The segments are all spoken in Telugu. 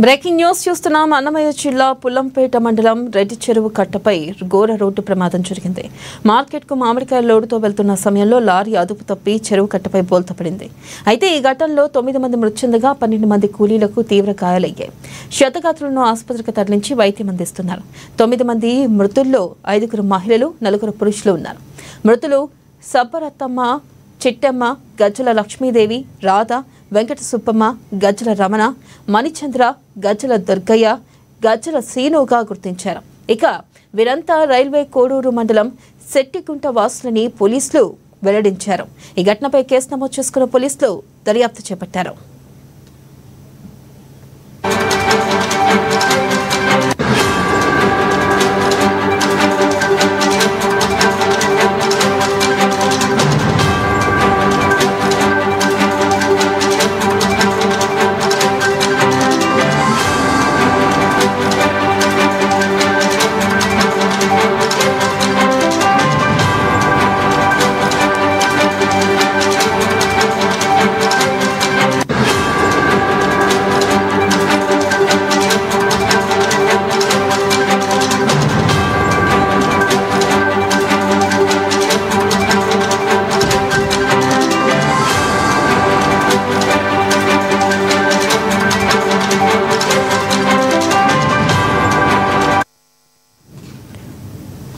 బ్రేకింగ్ న్యూస్ చూస్తున్నాం. అన్నమయ్య జిల్లా పుల్లంపేట మండలం రెడ్డి చెరువు కట్టపై ఘోర రోడ్డు ప్రమాదం జరిగింది. మార్కెట్కు మామిడికాయ లోడుతో వెళ్తున్న సమయంలో లారీ అదుపు తప్పి చెరువు కట్టపై బోల్తపడింది. అయితే ఈ ఘటనలో 9 మంది మృతి చెందగా 12 మంది కూలీలకు తీవ్ర గాయాలయ్యాయి. క్షతగాత్రులను ఆసుపత్రికి తరలించి వైద్యం అందిస్తున్నారు. 9 మంది మృతుల్లో 5 మహిళలు, 4 పురుషులు ఉన్నారు. మృతులు సబ్బరత్తమ్మ, చిట్టమ్మ, గజ్జల లక్ష్మీదేవి, రాధ, వెంకట సుబ్బమ్మ, గజ్జల రమణ, మణిచంద్ర, గజ్జల దుర్గయ్య, గజ్జల సీనుగా గుర్తించారు. ఇక వీరంతా రైల్వే కోడూరు మండలం శెట్టిగుంట వాసులని పోలీసులు వెల్లడించారు. ఈ ఘటనపై కేసు నమోదు చేసుకున్న పోలీసులు దర్యాప్తు చేపట్టారు.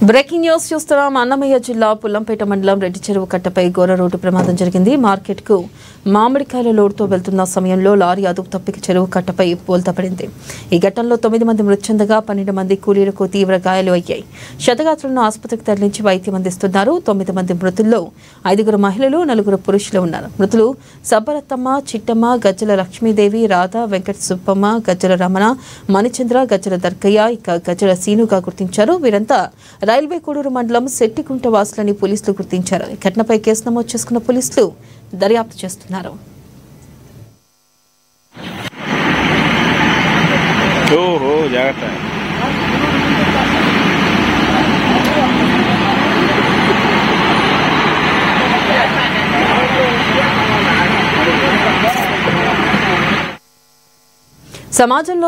బ్రేకింగ్ న్యూస్ చూస్తున్నాం. అన్నమయ్య జిల్లా పుల్లంపేట మండలం రెడ్డి చెరువు కట్టపై ఘోర రోడ్డు ప్రమాదం జరిగింది. మార్కెట్కు మామిడికాయల లోడుతో వెళ్తున్న సమయంలో లారీ అదుపు తప్పి చెరువు కట్టపై బోల్తపడింది. ఈ ఘటనలో 9 మంది మృతి చెందగా 12 మంది కూలీలకు తీవ్ర గాయాలు అయ్యాయి. క్షతగాత్రులను ఆసుపత్రికి తరలించి వైద్యం అందిస్తున్నారు. 9 మంది మృతుల్లో 5 మహిళలు, 4 పురుషులు ఉన్నారు. మృతులు సబ్బరత్తమ్మ, చిట్టమ్మ, గజ్జల లక్ష్మీదేవి, రాధ, వెంకట సుబ్బమ్మ, గజ్జల రమణ, మణిచంద్ర, గజ్జల దుర్గయ్య, ఇక గజ్జల సీనుగా గుర్తించారు. వీరంతా రైల్వే కోడూరు మండలం శెట్టిగుంట వాసులని పోలీసులు గుర్తించారు. ఈ ఘటనపై కేసు నమోదు చేసుకున్న పోలీసులు దర్యాప్తు చేస్తున్నారు. సమాజంలో